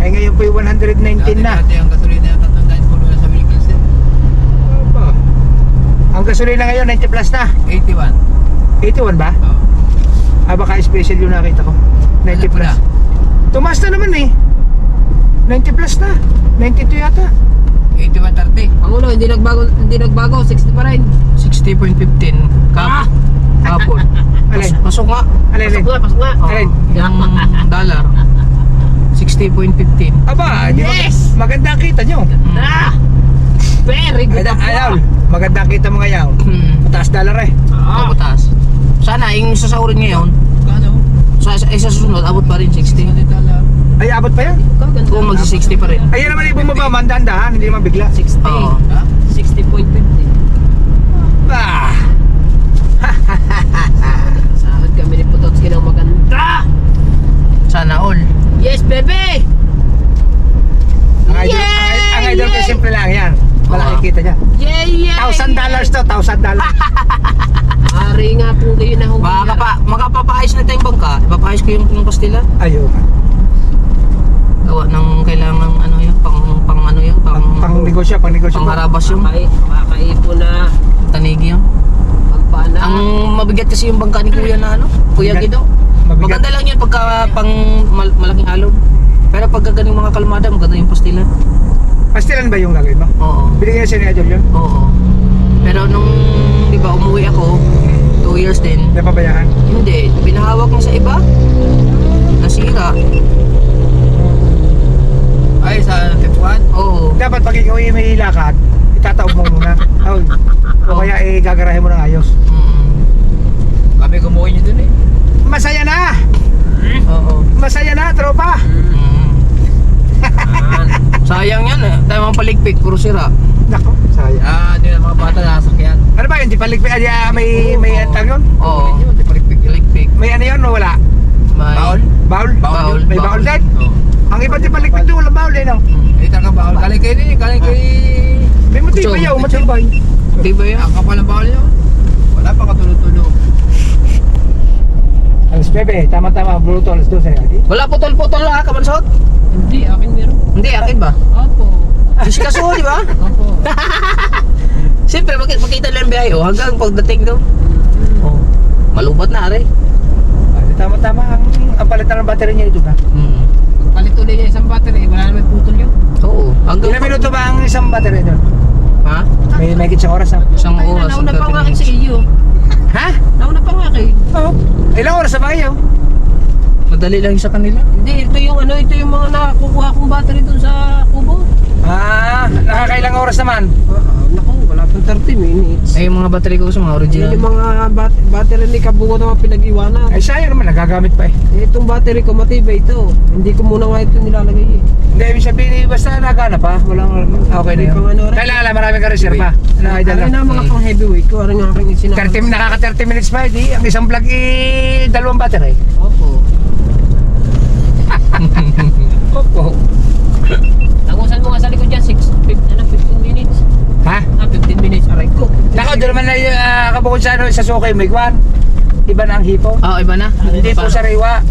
Ay ngayon po yung 119 na. Dati ang gasolina yung 3.9 puro na sa Philippines eh. Aba. Ang gasolina ngayon 90 plus na. 81. 81 ba? Oo. Ah, baka special yung nakita ko. 90 Ano plus. pala? Tumaas na naman eh. 90 plus na. 92 yata. 81.30. Ang ulo, hindi nagbago, 60 pa rin. 60.15. Kapon. Alin? Pasok nga. Alin? Pasok nga. Alin? Yung dollar. 60.15. Aba, di ba? Yes! Maganda ang kita nyo. Ah! Very good. Ayaw. Maganda ang kita mo ngayon. Mataas dollar eh. Oo, taas. Sana yung sasaurin ngayon, Kano? sa susunod, abot pa rin 60. Ay, abot pa yan. Kaganda. Kung magsi-60 pa rin. Ayan naman yung bumaba, mandahan, hindi naman bigla. 60. Oo. Ha? 60.50. Ah, Sahod kami ni Pototski ng maganda. Sana all. Yes, baby! ang idol ko simple lang yan. Malaki kita niya. Yeah, yeah! $1,000 to, $1,000. Ari nga po kayo na huwag. Makapapayos na tayong bangka. Ipapayos ko yung pastila. Ayun. Gawa ng kailangan ano yun, pang ano yun, Pang negosyo po. pangharabas yung Makakaipo na. tanigi yun. Pampana. Ang mabigat kasi yung bangka ni Kuya na ano, Kuya Mabigat. Guido. Mabigat. Maganda lang yun pagka pang malaking halog. Pero pagka ganing mga kalmada, maganda yung pastilan. Pastilan ba yung gagawin mo? Oo. Binigyan siya ni idol yun? Oo. Pero nung, di ba, umuwi ako, 2 years din, May pabayaan. hindi, binahawak niya sa iba. Nasira. Ay, sa Tepuan? Oo. Dapat pag ikaw ay may lakad, itataob mo muna. Ay, o kaya gagarahin mo ng ayos. Kami kumuha nyo dun eh. Masaya na! Oo. Masaya na, tropa! Sayang yan eh. Tayo mga paligpik, puro sira. Nako, sayang. Ah, di na mga bata nasakyan. Ano ba yun? Di paligpik? May antang yun? Oo. Di paligpik yun. Paligpik. May ano yun o wala? May... Baon? Baul? Baul. May baul din? Oo. Ang iba di paligpik doon, walang baul eh no? Hindi talaga bawal. Galing kayo din eh. Galing kayo. May matibay yun, matibay. Di ba yan? Ang kapal ng bawal nyo. Wala pa katulog-tulog. Alas Bebe, tama-tama, bruto, alas 12 eh. Wala putol-putol ha, kabansot? Hindi, akin meron. Hindi, akin ba? Opo. Siskaso, di ba? Opo. Siyempre, makita lang biyahe oh, hanggang pagdating doon. Oh. Malubat na, are. Tama-tama, ang palitan ng battery niya ito ba? Palit ulit niya isang battery, wala naman putol yun. Oo. Hanggang Ilang minuto ba ang isang battery doon? Ha? May mahigit sa oras ha? Isang Ay, oras. nauna pa nga 30 akin sa minutes. iyo. Ha? Nauna pa nga akin. Oo. Ilang oras na ba kayo? Madali lang yung sa kanila. Hindi, ito yung mga nakukuha kong battery dun sa kubo. Ah, nakakailang oras naman? Naku, wala pang 30 minutes. Ay, yung mga battery ko sa mga original. Yan yung mga battery ni Kabugo na mga pinag-iwanan. Ay sayang naman, nagagamit pa eh. Itong battery ko matibay ito. Hindi ko muna nga ito nilalagay eh. Hindi, ibig sabihin, basta nagana pa. Walang, okay na yun. Pang ano rin. Kailangan lang, marami ka reserva. Ano, idol Ano lang. na mga pang heavyweight ko, ano nga aking isinama. 30, nakaka 30 minutes pa, di? Ang isang vlog dalawang battery. Opo. Opo. Tangusan mo nga sa likod dyan, 15 minutes. Ha? 15 minutes, aray ko. Nako, doon naman na kabukod sa, sa Sukay, may kwan. Iba na ang hipo. Oo, iba na. Hindi po sa Riwa.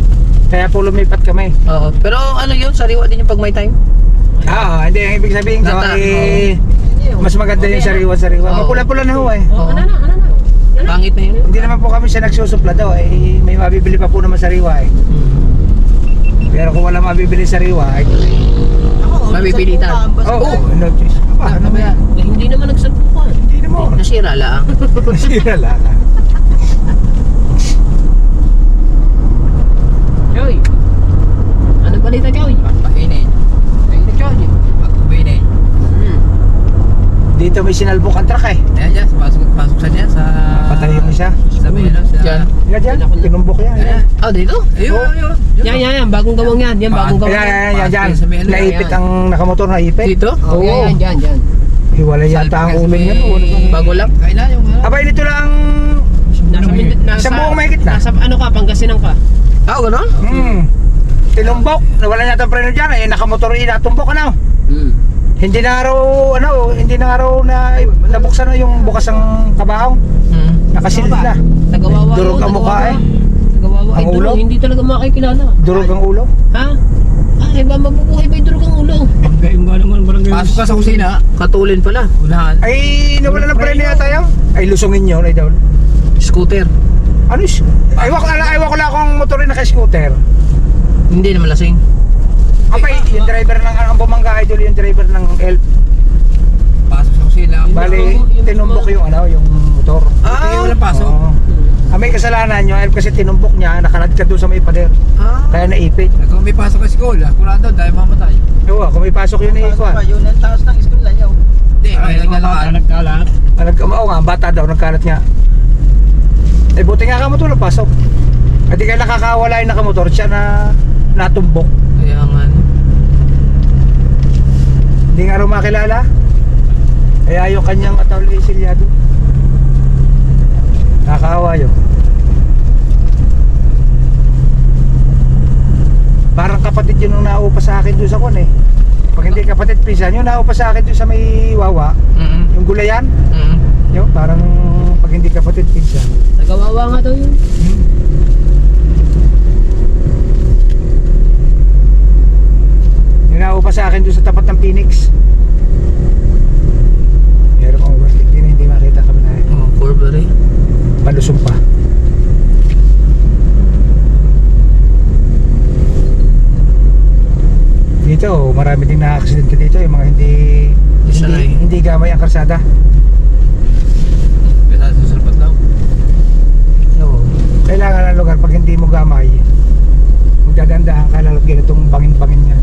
Kaya po lumipat kami. Oo. Pero ano yun, sariwa din yung pag may time. Hindi, ang ibig sabihin ko, mas maganda yung sariwa. Oo. Mapula-pula na ho eh. Oh, ano na? Pangit na yun. Hindi naman po kami siya nagsusupla daw eh. May mabibili pa po naman sariwa eh. Pero kung wala mabibili sariwa ay... Mabibilitan. Oo, no choice. Ano ba yan? Hindi naman nagsalpukan. Hindi naman. Nasira lang. Sira lang. Joy! Anong balita, Joy? Painin. Balita, Joy. Pagkubinin. Dito may sinalbok ang truck eh. Ayan dyan, pasok sa niya sa... Patay yung isa. Sa Belo, sa... Dyan. Yan dyan, tinumbok yan. Ayan. Ah, dito? Ayun, ayun. Yan. Bagong gawang yan. Yan, bagong gawang Yan, dyan. Sa Belo. Naipit ang nakamotor, naipit. Dito? Oo. Yan. Hiwalay yata ang ulo niyan. Bago lang. Kailan yung... Abay, nito lang. Isang buong mahigit na. Nasa ano ka, Pangasinan ka? Ah, gano'n? Tinumbok. Nawala yata ang preno dyan. Eh, nakamotor yun, natumbok ano. Hindi na raw, na nabuksan na yung bukas ng kabaong. Nakasilid na. Tagawawa. Durog ang mukha eh. Tagawawa. Ay, Ang ulo? durog. Hindi talaga makikilala. Durog ang ulo. Ha? Ay, ba mabubuhay ba yung durog ang ulo? Gayong nga naman barangay. Pasok ka sa kusina. Katulin pala. Unahan. Ay, nawala ng preno yata yun. Ay, lusungin yun, ay daw. Scooter. Ano is? Aywa ko lang akong motor na naka-scooter. Hindi naman lasing. Abay, yung driver ng ang bumangga idol, yung driver ng elf. Pasok sa kusina. Bali, tinumbok yung yung motor. Hindi wala pasok. Oo. May kasalanan yung elf kasi tinumbok niya, nakaladkad doon sa may pader. Kaya naipit. Kung may pasok sa school, kurado dahil mamatay. Oo, kung may pasok yun eh, kuha. Yun ang taas ng school na yaw. Hindi, may naglalakad. Nagkalat. Oo nga, bata daw, nagkalat nga. Eh, buti nga kamotor pasok. At di kaya nakakawala yung nakamotor siya na natumbok. Kaya nga. Hindi nga rin makilala. Kaya yung kanyang atawal ay silyado. Nakakaawa yun. Parang kapatid yun ang naupa sa akin doon sa kon eh. Pag hindi kapatid, pinsan yung naupa sa akin doon sa may wawa. Yung gulayan. Yung parang pag hindi kapatid, pinsan. Tagawawa nga daw yun. Yung naupa sa akin doon sa tapat ng Phoenix. Meron kong overtake din, hindi makita kami na Oh, Corbury. palusong pa. Dito, marami ding na-aksidente dito, yung mga Sanay. hindi gamay ang kalsada. Kaya susulpat lang. Oo. Kailangan ng lugar pag hindi mo gamay, magdadandahan ka lalo't ganitong bangin-bangin niya.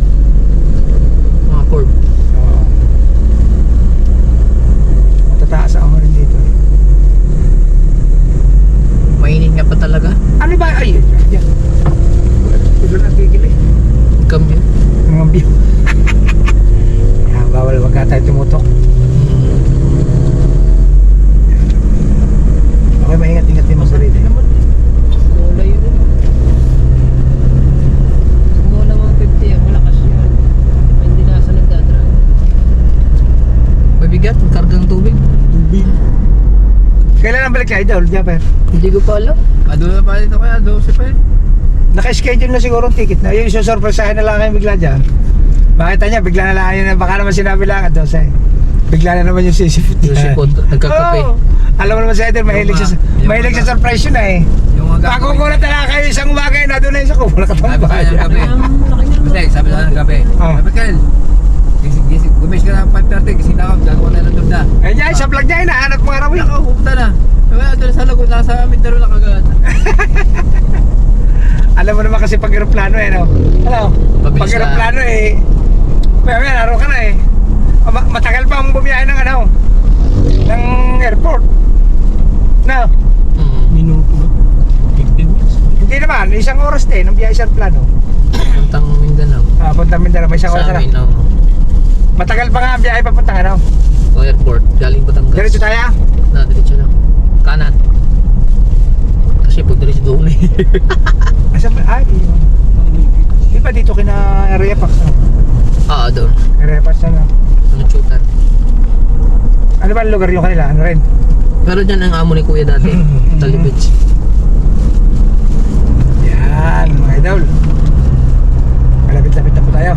Mga Corb. Oo. Matataas ang rin dito. Mainit nga pa talaga. Ano ba? Ay, yan. Tulo na gigil eh. Cambio. Mga view. Yan, bawal wag nga tayo tumutok. Okay, maingat-ingat din mo sarili. Mola yun eh. Mola 150 malakas yun. Hindi nasa nagdadrive. Mabigat, kargang tubig. Kailan ang balik sa idol, Japper? Hindi ko pa alam. Ado na pa dito kaya, 12 pa eh. Naka-schedule na siguro ang ticket na. Yung susurpresahin na lang kayo bigla dyan. Makita niya, bigla na lang yun. Baka naman sinabi lang, 12. Bigla na naman yung sisipot. Yung sipot, nagkakape. Oo. Alam mo naman sa idol, mahilig sa surprise yun eh. Yung mga Pag kukulat na lang kayo isang umaga, na doon na yung sako. Wala ka pang Sabi ko bayad. ng gabi. Basta, sabi sa ng gabi. Ah. Sabi Kel, gumis ka na 5:30, gising na ako, gagawa na lang doon na. Ayun yan, sa vlog niya, hinahanap mo araw yun. Ako, pupunta na. Kaya doon sa lagot, nasa Mindaro lang agad. Alam mo naman kasi pag aeroplano eh, no? Ano? Mabilis Pag na. aeroplano eh, may araw ka na eh. Matagal pa ang bumiyahe ng ano, ng airport. No? Minuto. 15 minutes. Hindi naman, isang oras din, ang biyahe sa aeroplano. Puntang Mindanao. Punta Mindanao, may isang oras Sa na. amin, oh. Matagal pa nga ang biyahe papuntang ano. O airport, galing Batangas. Diretso tayo. Na, diretso lang. Kanan. Kasi pag diretso doon eh. Asa ba? Ay, yun. Di ba dito kina Repax? Ah, doon. Repax na. Ano chutan. Ano ba ang lugar yung kanila? Ano rin? Pero dyan ang amo ni Kuya dati. Talibits. Yan, mga idol. Malapit-lapit na po tayo.